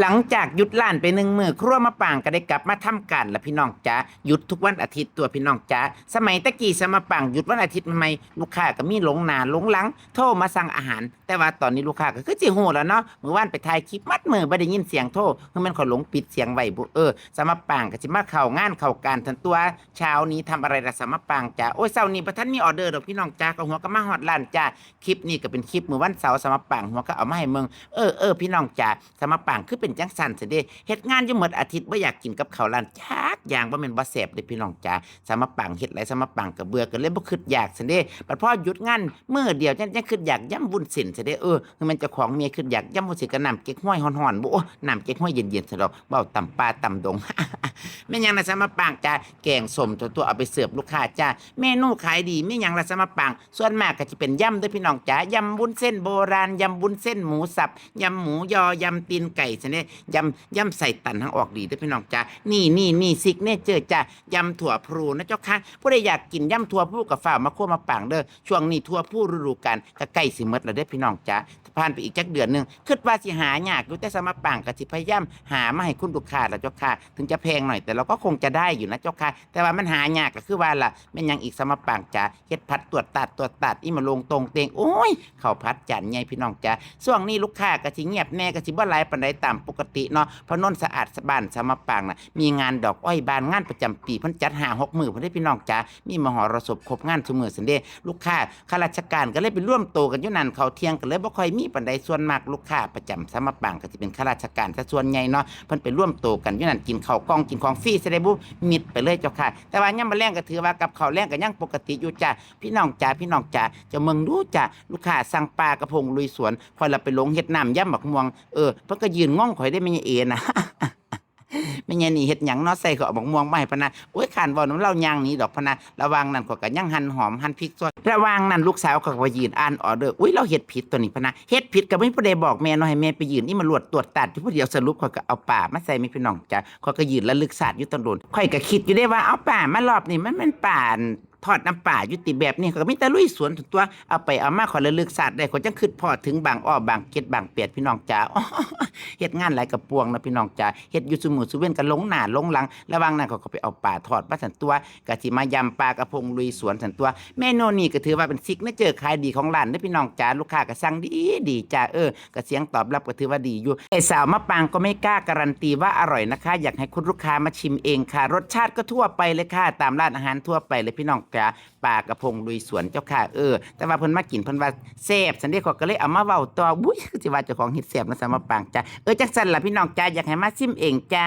หลังจากหยุดร้านไป1 มื้อครัวมะปางก็ได้กลับมาทำการละพี่น้องจ้าหยุดทุกวันอาทิตย์ตัวพี่น้องจ้าสมัยตะกี้สมะปางหยุดวันอาทิตย์ใหม่ลูกค้าก็มีหลงหน้าหลงหลังโทรมาสั่งอาหารแต่ว่าตอนนี้ลูกค้าก็คือสิฮู้แล้วเนาะเมื่อวานไปถ่ายคลิปมัดมือบ่ได้ยินเสียงโทรคือมันเขาหลงปิดเสียงไว้บุสมะปางก็สิมาเข้างานเข้าการทันตัวเช้านี้ทำอะไรล่ะสมะปางจ้าโอ้ยเช้านี้บ่ทันมีออเดอร์ดอกพี่น้องจ้าก็หัวก็มาฮอดร้านจ้าคลิปนี้ก็เป็นคลิปมื้อวันเสาร์สมะปางหัวก็เอามาให้เมืองพี่น้องจ้าสมะปางคือเป็นจังซั่นซะเด้ เฮ็ดงานอยู่หมดอาทิตย์บ่อยากกินกับข้าวร้านจักอย่างบ่แม่นบ่แซ่บเด้พี่น้องจ๋าสามะปังเฮ็ดหลายสามะปังก็เบื่อก็เลยบ่คิดอยากซั่นเด้บัดพอหยุดงานมื้อเดียวจังคิดอยากยำวุ้นเส้นซะเด้คือมันเจ้าของเมียคิดอยากยำวุ้นเส้นกับน้ำเก๊กฮวยฮ้อนๆบ่น้ำเก๊กฮวยเย็นๆซะดอกเว้าตำป่าตำดง แม่นหยังล่ะสามะปังจ้าแกงส้มตัวเอาไปเสิร์ฟลูกค้าจ้าเมนูขายดีแม่นหยังล่ะสามะปังส่วนมากก็สิเป็นยำเด้อพี่น้องจ๋ายำวุ้นเส้นโบราณยำวุ้นเส้นหมูสับยำหมูยอยำตีนไก่ซะเด้ยำใส่ตันทั้งออกดีเด้อพี่น้องจ้านี่ซิกเนเจอร์จ้ายำถั่วพลูนะเจ้าค่ะผู้ใดอยากกินยำถั่วพลูกับฝ้าวมาคั่วมาปังเด้อช่วงนี้ถั่วพลูฤดูกาลก็ใกล้สิหมดแล้วเด้อพี่น้องจ้าผ่านไปอีกจักเดือนนึงคิดว่าสิหายากอยู่แต่สมะปังก็สิพยายามหามาให้คุณลูกค้าล่ะเจ้าค่ะถึงจะแพงหน่อยแต่เราก็คงจะได้อยู่นะเจ้าค่ะแต่ว่ามันหายากก็คือว่าล่ะแม่นยังอีกสมะปังจ้าเฮ็ดผัดตรวจตัดอีมาลงตรงเตงโอ้ยข้าวผัดจานใหญ่พี่น้องจ้าช่วงนี้ลูกค้าก็สิเงียบแน่ก็สิบ่หลายปานใดตามปกติเนาะเพราะนนสะอาดสะบ้านสมะปังน่ะมีงานดอกอ้อยบานงานประจำปีเพิ่นจัด5-6 มื้อเพิ่นได้พี่น้องจ้ามีมหรสพครบงานซุมื้อซั่นเด้ลูกค้าข้าราชการก็เลยไปร่วมโตกันอยู่นั่นเขาเที่ยงก็เลยบ่ค่อยมีปานใดส่วนมากลูกค้าประจำสมะปังก็สิเป็นข้าราชการซะส่วนใหญ่เนาะเพิ่นไปร่วมโตกันอยู่นั่นกินข้าวกล้องกินของฟรีซะได้บุมิดไปเลยเจ้าค่ะแต่ว่ายามมื้อแลงก็ถือว่ากับข้าวแลงก็ยังปกติอยู่จ้าพี่น้องจ้าเจ้าเมืองดูจ้าลูกค้าสั่งปลากระพงลุยสวนข่อยละไปลงเฮ็ดน้ำยำบักม่วงเพิ่นก็ยืนงงข่อยได้แม่เอนะ ไม่ใช่นี่เฮ็ดหยังเนาะใส่ข้าวบักม่วงมาให้พะนะโอ้ยขานเว้านำเล่าย่างหนีดอกพะนะระหว่างนั้นข้อยก็ยังหั่นหอมหั่นพริกซอยระหว่างนั้นลูกสาวก็ว่ายืนอ่านออเดอร์อุ้ยเราเฮ็ดผิดตัวนี้พะนะเฮ็ดผิดก็บ่มีผู้ใดบอกแม่เนาะให้แม่ไปยืนนี่มาตรวจตัดอยู่ผู้เดียวสรุปข้อยก็เอาป่ามาใส่มีพี่น้องจ้ะข้อยก็ยืนระลึกชาติอยู่ตนโดนข้อยก็คิดอยู่ได้ว่าเอาป่ามารอบนี้มันป่าทอดน้ำป่าอยู่ติแบบนี้ก็มีแต่ลุยสวนตัวเอาไปเอามาขอระลึกศาสตร์ได้ขอจังคิดพอถึงบางอ้อบางเกล็ดบางเปียดพี่น้องจ๋าเฮ็ดงานหลายกระปวงนะพี่น้องจ๋าเฮ็ดอยู่ซุมื้อซุเว้นก็หลงหน้าหลงหลังระวังนั้นก็ไปเอาป่าทอดมาสั่นตัวก็สิมายำปลากระพงลุยสวนสั่นตัวเมนูนี้ก็ถือว่าเป็นซิกเนเจอร์ขายดีของร้านเด้อพี่น้องจ๋าลูกค้าก็สั่งดีจ้าก็เสียงตอบรับก็ถือว่าดีอยู่ไอ้สาวมะปางก็ไม่กล้าการันตีว่าอร่อยนะคะอยากให้คุณลูกค้ามาชิมเองค่ะรสชาติก็ทั่วไปเลยค่ะตามร้านอาหารทั่วไปเลยพี่น้องจ๋าปลากระพงลุยสวนเจ้าค่ะแต่ว่าเพิ่นมากินเพิ่นว่าแซ่บสันเด้ก็เลยเอามาเว้าต่อบุ้ยคือสิว่าเจ้าของเฮ็ดแซ่บนะสำหรับปางจ้าจังซั่นล่ะพี่น้องจ้าอยากให้มาชิมเองจ้า